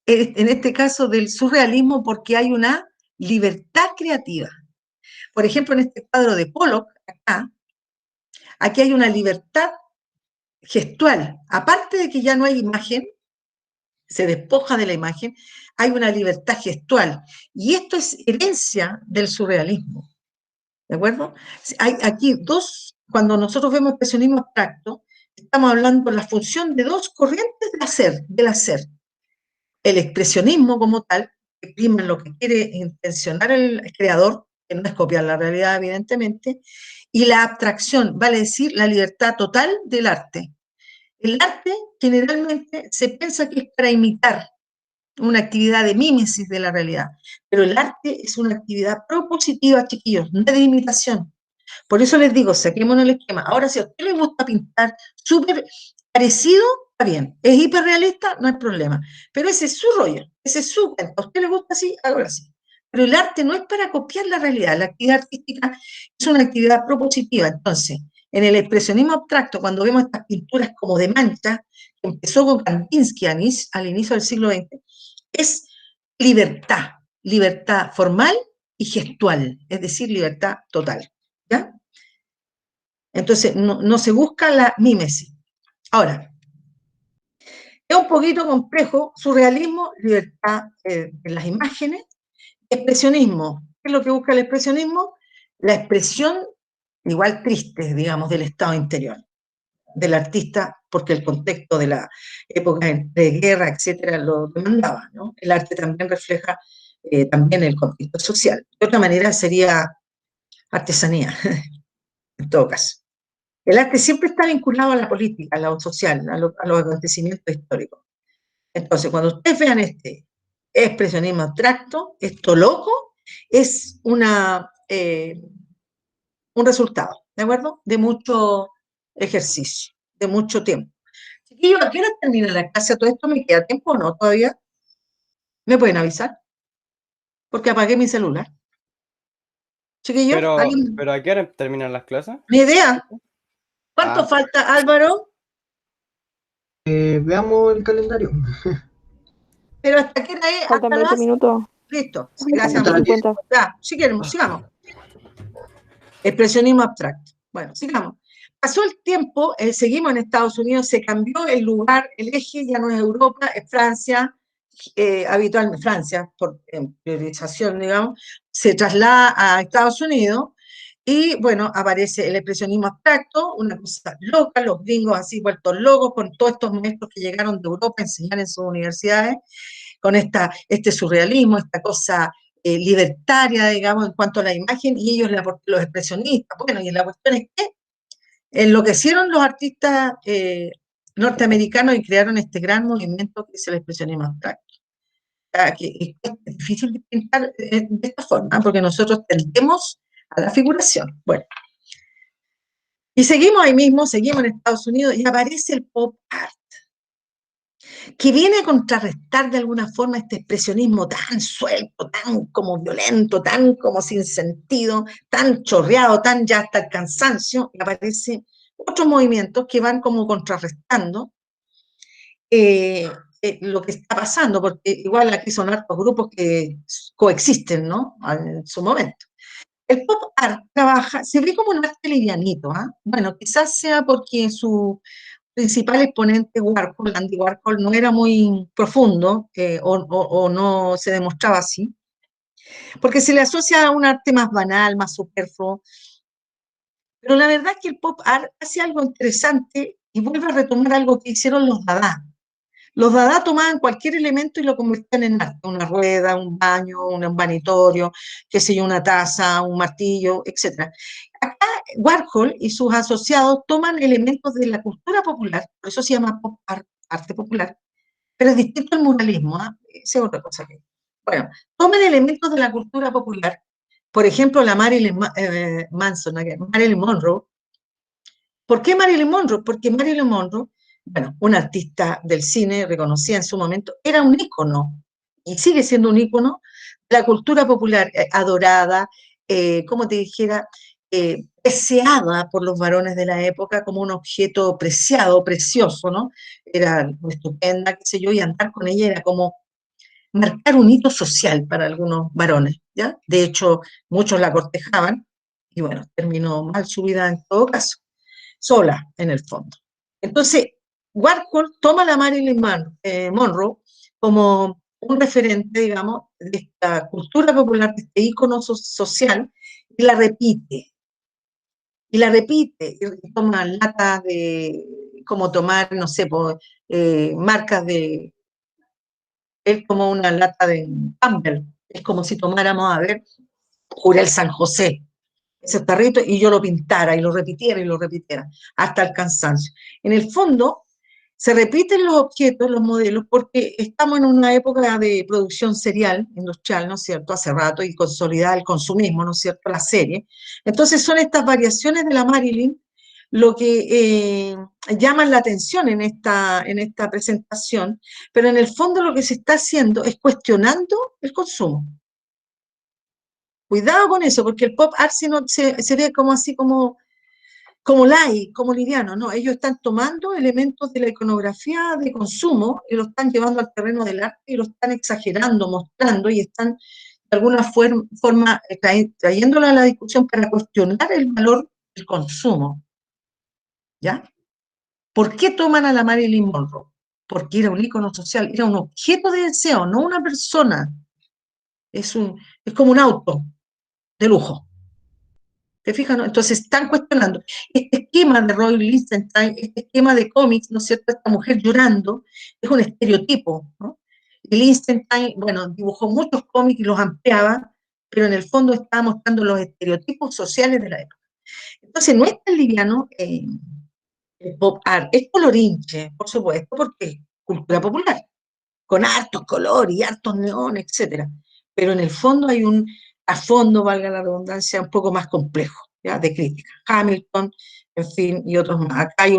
en este caso, del surrealismo porque hay una libertad creativa. Por ejemplo, en este cuadro de Pollock, acá, aquí hay una libertad gestual. Aparte de que ya no hay imagen, se despoja de la imagen, hay una libertad gestual. Y esto es herencia del surrealismo. ¿De acuerdo? Hay aquí dos, cuando nosotros vemos expresionismo abstracto, estamos hablando de la función de dos corrientes del hacer. El expresionismo como tal, que prima lo que quiere intencionar el creador, que no es copiar la realidad, evidentemente, y la abstracción, vale decir, la libertad total del arte. El arte generalmente se piensa que es para imitar una actividad de mímesis de la realidad, pero el arte es una actividad propositiva, chiquillos, no de imitación. Por eso les digo, saquémonos el esquema. Ahora, si a usted le gusta pintar súper parecido, está bien. Es hiperrealista, no hay problema. Pero ese es su rollo, ese es su cuento. A usted le gusta así, ahora sí. Pero el arte no es para copiar la realidad. La actividad artística es una actividad propositiva. Entonces, en el expresionismo abstracto, cuando vemos estas pinturas como de mancha, que empezó con Kandinsky al inicio del siglo XX, es libertad, libertad formal y gestual, es decir, libertad total. ¿Ya? Entonces, no se busca la mímesis. Ahora, es un poquito complejo, surrealismo, libertad en las imágenes, expresionismo. ¿Qué es lo que busca el expresionismo? La expresión, igual triste, digamos, del estado interior del artista, porque el contexto de la época de guerra, etcétera, lo demandaba, ¿no? El arte también refleja también el contexto social. De otra manera sería artesanía, en todo caso. El arte siempre está vinculado a la política, a lo social, a los acontecimientos históricos. Entonces, cuando ustedes vean este expresionismo abstracto, esto loco, es un resultado, ¿de acuerdo? De mucho ejercicio, de mucho tiempo. Chiquillos, ¿a qué hora termina la clase? ¿Todo esto me queda tiempo o no todavía? ¿Me pueden avisar? Porque apagué mi celular. Chiquillos, ¿alguien? Pero ¿a qué hora terminan las clases? ¿Ni idea? ¿Cuánto Ah, falta, Álvaro? Veamos el calendario. ¿Pero hasta qué hora es? Faltan ¿Hasta 20 las? minutos. Listo. Sí, Faltan gracias, 20 y amor. 50. Ya, sigamos. Expresionismo abstracto. Bueno, sigamos. Pasó el tiempo, seguimos en Estados Unidos, se cambió el lugar, el eje ya no es Europa, es Francia, habitualmente Francia, por priorización, digamos, se traslada a Estados Unidos y, bueno, aparece el expresionismo abstracto, una cosa loca, los gringos así vueltos locos con todos estos maestros que llegaron de Europa a enseñar en sus universidades, con este surrealismo, esta cosa libertaria, digamos, en cuanto a la imagen, y ellos, los expresionistas. Bueno, y la cuestión es que enloquecieron los artistas norteamericanos y crearon este gran movimiento que es el expresionismo abstracto. Que es difícil de pintar de esta forma, porque nosotros tendemos a la figuración. Bueno, y seguimos ahí mismo, seguimos en Estados Unidos, y aparece el pop art, que viene a contrarrestar de alguna forma este expresionismo tan suelto, tan como violento, tan como sin sentido, tan chorreado, tan ya hasta el cansancio, y aparecen otros movimientos que van como contrarrestando lo que está pasando, porque igual aquí son hartos grupos que coexisten, ¿no? En su momento. El pop art se ve como un arte livianito, ¿ah? Bueno, quizás sea porque su principal exponente, Warhol, Andy Warhol, no era muy profundo o no se demostraba así, porque se le asocia a un arte más banal, más superfluo. Pero la verdad es que el pop art hace algo interesante y vuelve a retomar algo que hicieron los Dada. Los Dada tomaban cualquier elemento y lo convertían en arte, una rueda, un baño, un vanitorio, qué sé yo, una taza, un martillo, etc. Acá Warhol y sus asociados toman elementos de la cultura popular, por eso se llama pop art, arte popular, pero es distinto al muralismo, ¿eh? Esa es otra cosa que... Bueno, toman elementos de la cultura popular, por ejemplo, la Marilyn Manson, Marilyn Monroe, ¿Por qué Marilyn Monroe? Porque Marilyn Monroe, bueno, una artista del cine reconocida en su momento, era un ícono y sigue siendo un ícono de la cultura popular, adorada, como te dijera, deseada por los varones de la época como un objeto preciado, precioso, ¿no? Era estupenda, qué sé yo, y andar con ella era como marcar un hito social para algunos varones, ¿ya? De hecho, muchos la cortejaban y bueno, terminó mal su vida en todo caso, sola en el fondo. Entonces, Warhol toma a la Marilyn Monroe como un referente, digamos, de esta cultura popular, de este ícono social, y la repite, y toma latas de, como tomar, no sé, marcas de, es como una lata de Campbell, es como si tomáramos, a ver, Jurel San José, ese tarrito, y yo lo pintara y lo repitiera, hasta el cansancio. En el fondo, se repiten los objetos, los modelos, porque estamos en una época de producción serial, industrial, ¿no es cierto?, hace rato, y consolidada el consumismo, ¿no es cierto?, la serie. Entonces son estas variaciones de la Marilyn lo que llaman la atención en esta presentación, pero en el fondo lo que se está haciendo es cuestionando el consumo. Cuidado con eso, porque el pop art se ve como así como light, como liviano, ¿no? Ellos están tomando elementos de la iconografía de consumo y lo están llevando al terreno del arte y lo están exagerando, mostrando y están de alguna forma trayéndolo a la discusión para cuestionar el valor del consumo, ¿ya? ¿Por qué toman a la Marilyn Monroe? Porque era un ícono social, era un objeto de deseo, no una persona. Es como un auto de lujo. ¿Te fijas? ¿No? Entonces están cuestionando este esquema de Roy Lichtenstein, este esquema de cómics, ¿no es cierto? Esta mujer llorando, es un estereotipo, ¿no? Y Lichtenstein, bueno, dibujó muchos cómics y los ampliaba, pero en el fondo estaba mostrando los estereotipos sociales de la época. Entonces no es tan liviano el pop art, es colorinche, por supuesto, porque es cultura popular, con hartos colores y hartos neones, etcétera. Pero en el fondo hay a fondo, valga la redundancia, un poco más complejo, ¿ya? De crítica. Hamilton, en fin, y otros más. Acá hay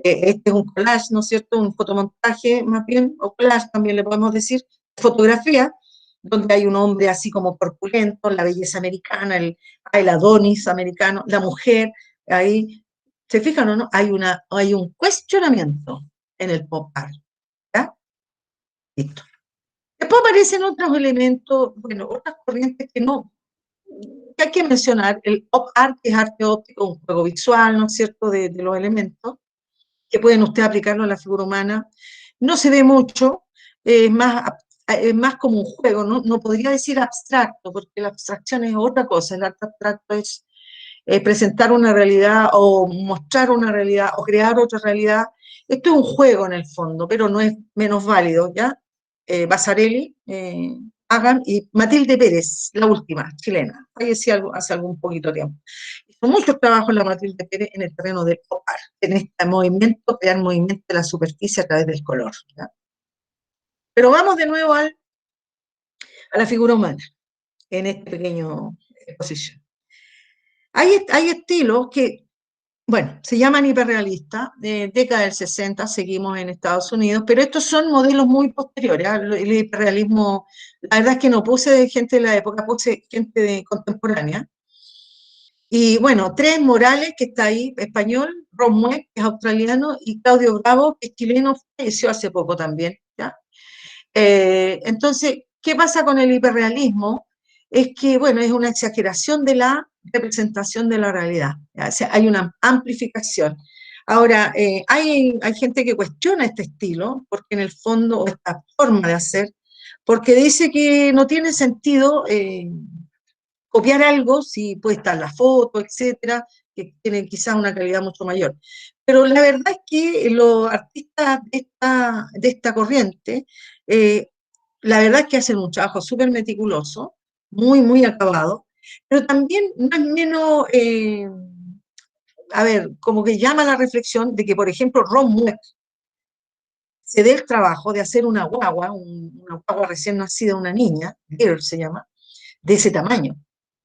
este es un collage, ¿no es cierto? Un fotomontaje, más bien, o collage también le podemos decir, fotografía, donde hay un hombre así como corpulento, la belleza americana, el Adonis americano, la mujer, ahí, ¿se fijan o no? Hay un cuestionamiento en el pop art, ¿ya? Listo. Después aparecen otros elementos, bueno, otras corrientes que hay que mencionar. El op art, que es arte óptico, un juego visual, ¿no es cierto?, de los elementos, que pueden usted aplicarlo a la figura humana. No se ve mucho, es más como un juego, no podría decir abstracto, porque la abstracción es otra cosa, el arte abstracto es presentar una realidad o mostrar una realidad o crear otra realidad. Esto es un juego en el fondo, pero no es menos válido, ¿ya? Basarelli, Hagan y Matilde Pérez, la última, chilena, falleció hace algún poquito tiempo. Hizo muchos trabajos la Matilde Pérez en el terreno del pop art, en este movimiento, crear movimiento de la superficie a través del color, ¿ya? Pero vamos de nuevo a la figura humana, en esta pequeña exposición. Hay estilos que, bueno, se llaman hiperrealistas, de década del 60, seguimos en Estados Unidos, pero estos son modelos muy posteriores. El hiperrealismo, la verdad es que no puse gente de la época, puse gente contemporánea. Y bueno, Tres Morales, que está ahí, español, Ron Mueck, que es australiano, y Claudio Bravo, que es chileno, falleció hace poco también, ¿ya? Entonces, ¿qué pasa con el hiperrealismo? Es que, bueno, es una exageración de la representación de la realidad. O sea, hay una amplificación. Ahora, hay gente que cuestiona este estilo, porque en el fondo, o esta forma de hacer, porque dice que no tiene sentido copiar algo si puede estar la foto, etcétera, que tienen quizás una calidad mucho mayor. Pero la verdad es que los artistas de esta corriente, eh, la verdad es que hacen un trabajo súper meticuloso, muy, muy acabado, pero también no es menos, a ver, como que llama la reflexión de que, por ejemplo, Ron Mueck se dé el trabajo de hacer una guagua, una guagua recién nacida, una niña, girl se llama, de ese tamaño.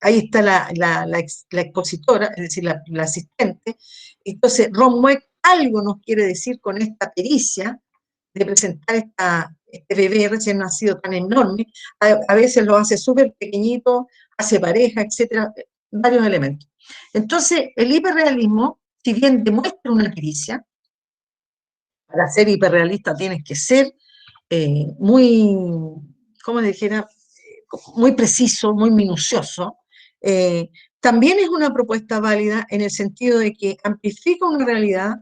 ahí está la expositora, es decir, la asistente. Entonces, Ron Mueck algo nos quiere decir con esta pericia de presentar este bebé recién nacido tan enorme. A veces lo hace súper pequeñito, hace pareja, etcétera, varios elementos. Entonces, el hiperrealismo, si bien demuestra una pericia, para ser hiperrealista tienes que ser muy, ¿cómo le dijera? Muy preciso, muy minucioso. También es una propuesta válida en el sentido de que amplifica una realidad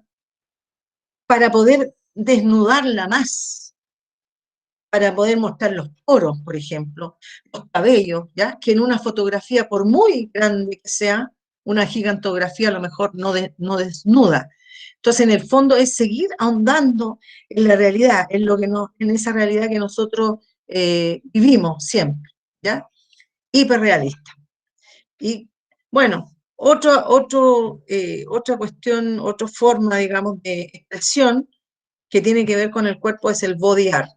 para poder desnudarla más, para poder mostrar los poros, por ejemplo, los cabellos, ¿ya? Que en una fotografía, por muy grande que sea, una gigantografía a lo mejor no desnuda. Entonces, en el fondo es seguir ahondando en la realidad, en esa realidad que nosotros vivimos siempre, ¿ya? Hiperrealista. Y bueno, otra cuestión, otra forma, digamos, de expresión que tiene que ver con el cuerpo es el body art.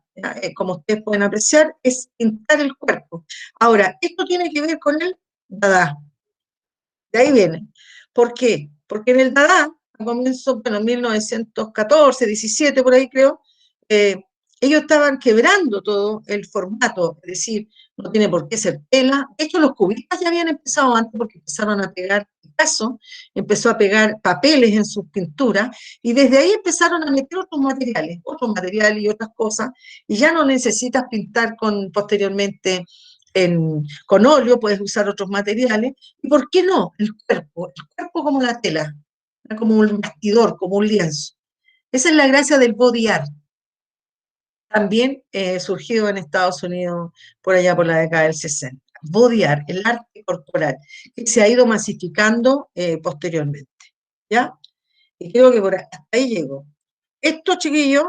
Como ustedes pueden apreciar, es pintar el cuerpo. Ahora, esto tiene que ver con el Dada. De ahí viene. ¿Por qué? Porque en el Dada, a comienzos, bueno, 1914, 17, por ahí creo, ellos estaban quebrando todo el formato, es decir, no tiene por qué ser tela. De hecho, los cubistas ya habían empezado antes porque empezaron a pegar Picasso, empezó a pegar papeles en sus pinturas, y desde ahí empezaron a meter otros materiales y otras cosas, y ya no necesitas pintar posteriormente con óleo, puedes usar otros materiales, y ¿por qué no? El cuerpo como la tela, como un bastidor, como un lienzo. Esa es la gracia del body art, también surgido en Estados Unidos por allá por la década del 60. Body art, el arte corporal, que se ha ido masificando posteriormente, ¿ya? Y creo que hasta ahí llego. Esto, chiquillos,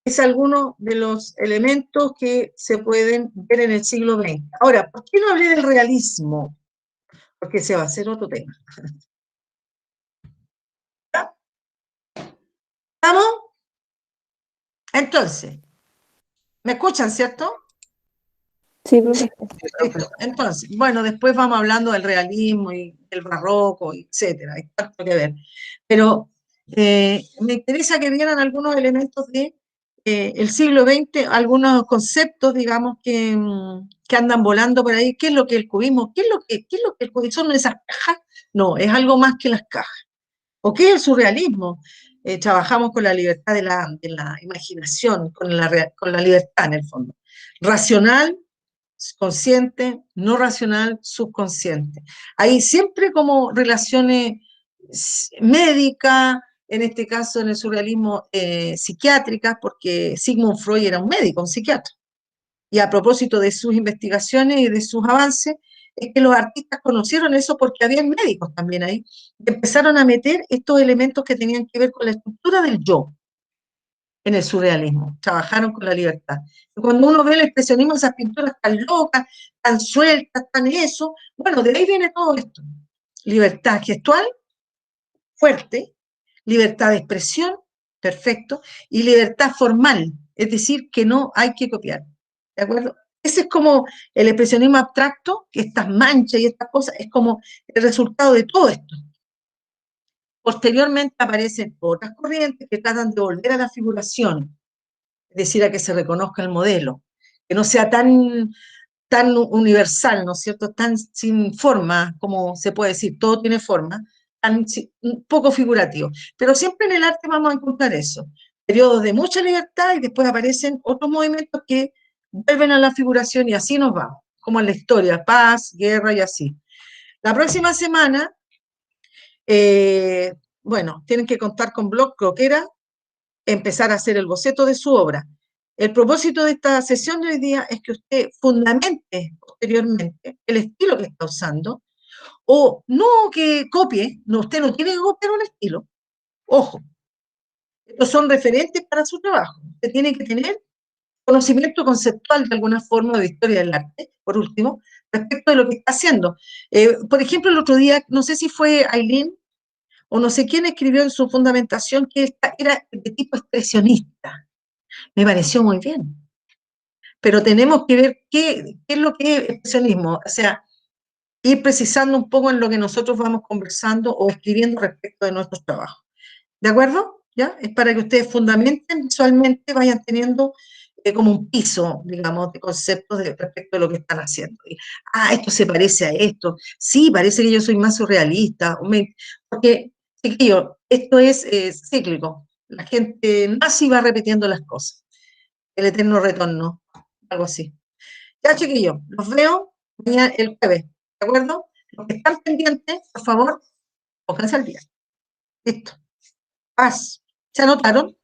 es alguno de los elementos que se pueden ver en el siglo XX. Ahora, ¿por qué no hablé del realismo? Porque ese va a ser otro tema. ¿Ya? ¿Estamos? Entonces, ¿me escuchan, cierto? Sí, profe. Listo. Entonces, bueno, después vamos hablando del realismo y del barroco, etcétera, hay tanto que ver. Pero me interesa que vieran algunos elementos de el siglo XX, algunos conceptos, digamos, que andan volando por ahí. ¿Qué es lo que el cubismo? ¿Qué es lo que el cubismo? ¿Son esas cajas? No, es algo más que las cajas. ¿O qué es el surrealismo? Trabajamos con la libertad de la imaginación, con la libertad en el fondo. Racional, consciente, no racional, subconsciente. Hay siempre como relaciones médicas, en este caso en el surrealismo psiquiátricas, porque Sigmund Freud era un médico, un psiquiatra. Y a propósito de sus investigaciones y de sus avances, es que los artistas conocieron eso porque habían médicos también ahí, y empezaron a meter estos elementos que tenían que ver con la estructura del yo en el surrealismo, trabajaron con la libertad. Y cuando uno ve el expresionismo, esas pinturas tan locas, tan sueltas, tan eso, bueno, de ahí viene todo esto. Libertad gestual, fuerte, libertad de expresión, perfecto, y libertad formal, es decir, que no hay que copiar, ¿de acuerdo? Ese es como el expresionismo abstracto, que estas manchas y estas cosas, es como el resultado de todo esto. Posteriormente aparecen otras corrientes que tratan de volver a la figuración, es decir, a que se reconozca el modelo, que no sea tan universal, ¿no es cierto?, tan sin forma, como se puede decir, todo tiene forma, un poco figurativo. Pero siempre en el arte vamos a encontrar eso, periodos de mucha libertad y después aparecen otros movimientos que vuelven a la figuración y así nos vamos, como en la historia, paz, guerra y así. La próxima semana, bueno, tienen que contar con Block Croquera, empezar a hacer el boceto de su obra. El propósito de esta sesión de hoy día es que usted fundamente posteriormente el estilo que está usando, o no que copie, no, usted no tiene que copiar un estilo, ojo, estos son referentes para su trabajo, usted tiene que tener conocimiento conceptual de alguna forma de historia del arte, por último, respecto de lo que está haciendo. Por ejemplo, el otro día, no sé si fue Aileen, o no sé quién escribió en su fundamentación que esta era de tipo expresionista. Me pareció muy bien. Pero tenemos que ver qué es lo que es expresionismo. O sea, ir precisando un poco en lo que nosotros vamos conversando o escribiendo respecto de nuestros trabajos. ¿De acuerdo? ¿Ya? Es para que ustedes fundamenten visualmente, vayan teniendo como un piso, digamos, de conceptos respecto de lo que están haciendo. Esto se parece a esto. Sí, parece que yo soy más surrealista. Porque, chiquillo, esto es cíclico. La gente nace y va repitiendo las cosas. El eterno retorno, algo así. Ya, chiquillos, los veo mañana el jueves, ¿de acuerdo? Los que están pendientes, por favor, pónganse al día. Listo. Paz. ¿Se anotaron?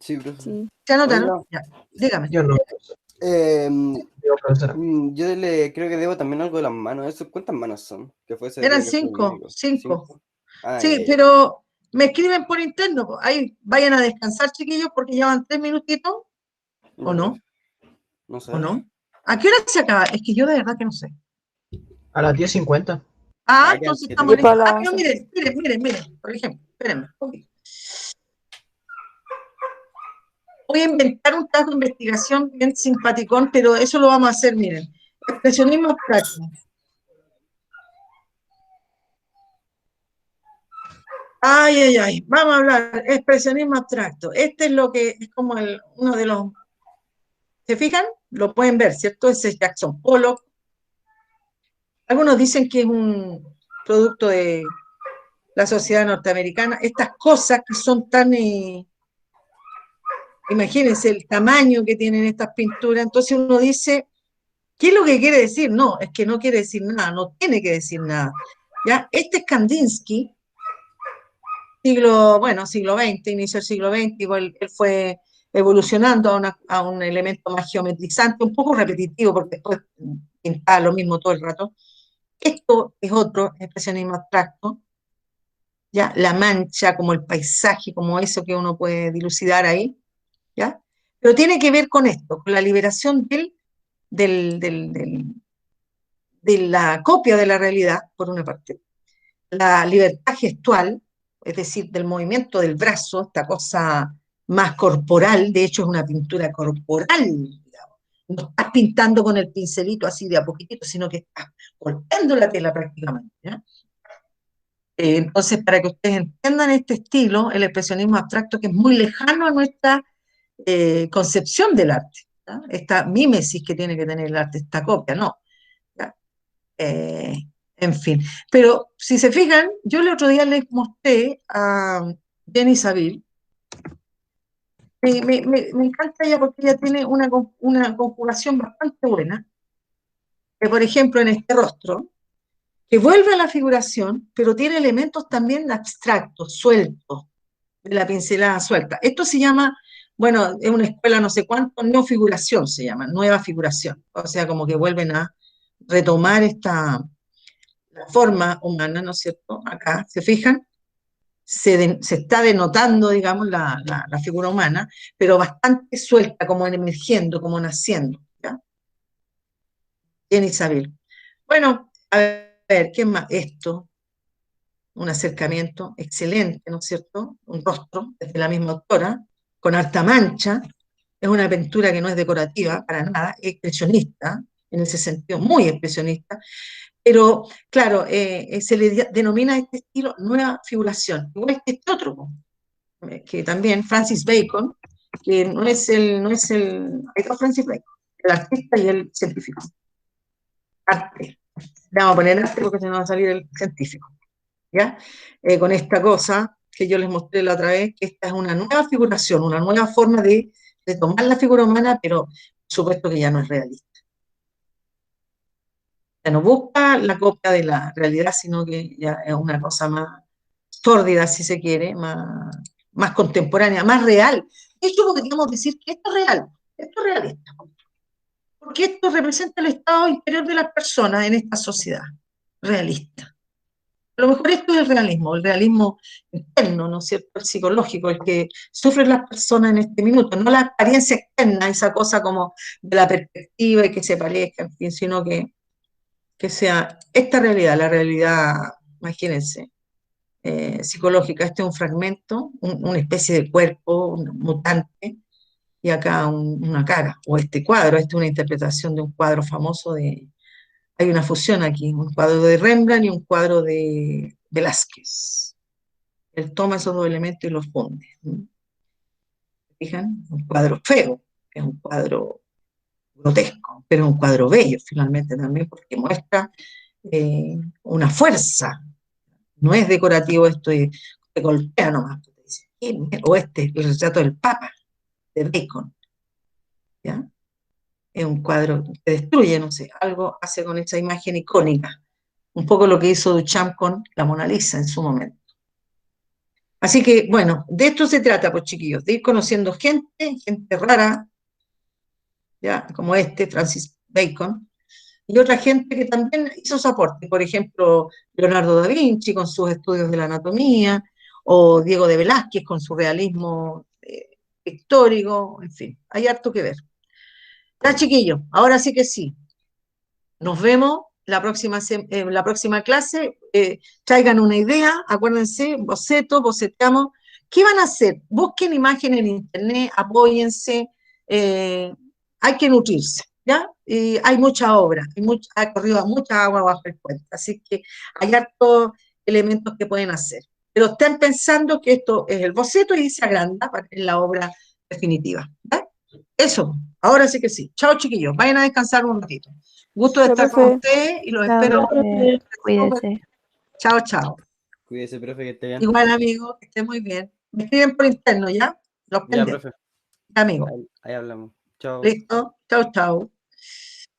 Sí, profe. Sí. ¿Se anotaron? Oiga, Ya, dígame. Yo no. Yo, profesora. yo creo que debo también algo de las manos. ¿Eso cuántas manos son? Que fue ese Eran día que fue el 5, médico. 5. Ah, Sí, ya, ya. pero me escriben por interno. Pues. Ahí vayan a descansar, chiquillos, porque ya van 3 minutitos. ¿O Ya, no? profe. No sé. ¿O no? ¿A qué hora se acaba? Es que yo de verdad que no sé. A las 10:50. Ah, Quedan entonces 7 estamos Y para listos. las Pero miren. Por ejemplo, espérenme. Okay. Voy a inventar un caso de investigación bien simpaticón, pero eso lo vamos a hacer, miren. Expresionismo abstracto. Ay. Vamos a hablar expresionismo abstracto. Este es lo que es como uno de los... ¿Se fijan? Lo pueden ver, ¿cierto? Ese es Jackson Pollock. Algunos dicen que es un producto de la sociedad norteamericana. Estas cosas que son tan... imagínense el tamaño que tienen estas pinturas. Entonces uno dice, ¿qué es lo que quiere decir? No, es que no quiere decir nada, no tiene que decir nada. ¿Ya? Este es Kandinsky, siglo XX, inicio del siglo XX, igual él fue evolucionando a un elemento más geometrizante, un poco repetitivo, porque después pintaba lo mismo todo el rato. Esto es otro expresionismo abstracto, ¿ya? La mancha, como el paisaje, como eso que uno puede dilucidar ahí, ¿ya? Pero tiene que ver con esto, con la liberación de la copia de la realidad, por una parte, la libertad gestual, es decir, del movimiento del brazo, esta cosa más corporal, de hecho es una pintura corporal, digamos. No estás pintando con el pincelito así de a poquitito, sino que estás golpeando la tela prácticamente, ¿ya? Entonces, para que ustedes entiendan este estilo, el expresionismo abstracto, que es muy lejano a nuestra concepción del arte, ¿ya? Esta mímesis que tiene que tener el arte, esta copia, no. ¿Ya? Eh, en fin. Pero si se fijan, yo el otro día les mostré a Jenny Saville. Me encanta ella porque ella tiene una conjugación bastante buena. Que, por ejemplo, en este rostro, que vuelve a la figuración, pero tiene elementos también abstractos, sueltos, de la pincelada suelta. Esto se llama, bueno, es una escuela no sé cuánto, neofiguración se llama, nueva figuración. O sea, como que vuelven a retomar esta la forma humana, ¿no es cierto? Acá, ¿se fijan? Se está denotando, digamos, la figura humana, pero bastante suelta, como emergiendo, como naciendo, ¿ya? Bien, Isabel. Bueno, a ver, ¿qué más? Esto, un acercamiento excelente, ¿no es cierto? Un rostro, desde la misma autora, con harta mancha, es una pintura que no es decorativa para nada, es expresionista, en ese sentido, muy expresionista, pero claro, se le denomina a este estilo nueva figuración, igual que este otro, que también Francis Bacon, que hay dos Francis Bacon, el artista y el científico. Arte. Le vamos a poner arte porque se nos va a salir el científico. ¿Ya? Con esta cosa que yo les mostré la otra vez, que esta es una nueva figuración, una nueva forma de tomar la figura humana, pero por supuesto que ya no es realista. Ya no busca la copia de la realidad, sino que ya es una cosa más sórdida, si se quiere, más contemporánea, más real. Esto podríamos decir que esto es real, esto es realista, porque esto representa el estado interior de las personas en esta sociedad realista. A lo mejor esto es el realismo interno, ¿no es cierto? El psicológico, el que sufren las personas en este minuto, no la apariencia externa, esa cosa como de la perspectiva y que se parezca, en fin, sino que sea esta realidad, la realidad, imagínense, psicológica. Este es un fragmento, una especie de cuerpo, un mutante, y acá una cara, o este cuadro, esta es una interpretación de un cuadro famoso de hay una fusión aquí, un cuadro de Rembrandt y un cuadro de Velázquez. Él toma esos dos elementos y los funde. ¿Se fijan? Un cuadro feo, es un cuadro grotesco, pero es un cuadro bello finalmente también porque muestra una fuerza. No es decorativo esto, te golpea nomás. Te dice, o el retrato del Papa, de Bacon. ¿Ya? Es un cuadro que destruye, no sé, algo hace con esa imagen icónica. Un poco lo que hizo Duchamp con la Mona Lisa en su momento. Así que, bueno, de esto se trata, pues chiquillos, de ir conociendo gente rara, ya, como Francis Bacon, y otra gente que también hizo su aporte, por ejemplo, Leonardo da Vinci con sus estudios de la anatomía, o Diego de Velázquez con su realismo histórico, en fin, hay harto que ver. Ya, chiquillos, ahora sí que sí. Nos vemos la próxima clase. Traigan una idea, acuérdense, boceteamos. ¿Qué van a hacer? Busquen imágenes en internet, apóyense. Hay que nutrirse, ¿ya? Y hay mucha obra, ha corrido mucha agua bajo el puente, así que hay hartos elementos que pueden hacer. Pero estén pensando que esto es el boceto y se agranda en la obra definitiva. ¿Ya? Eso, ahora sí que sí. Chao, chiquillos, vayan a descansar un ratito. Gusto de Chao, estar con profe. ustedes y los Chao, espero. profe. Cuídese. Chao, chao. Cuídese, profe, que esté bien. Igual, amigo, que esté muy bien. Me escriben por interno, ¿ya? Los Ya, pendientes. profe. Amigo. Ahí hablamos. Chao. Listo. Chao, chao.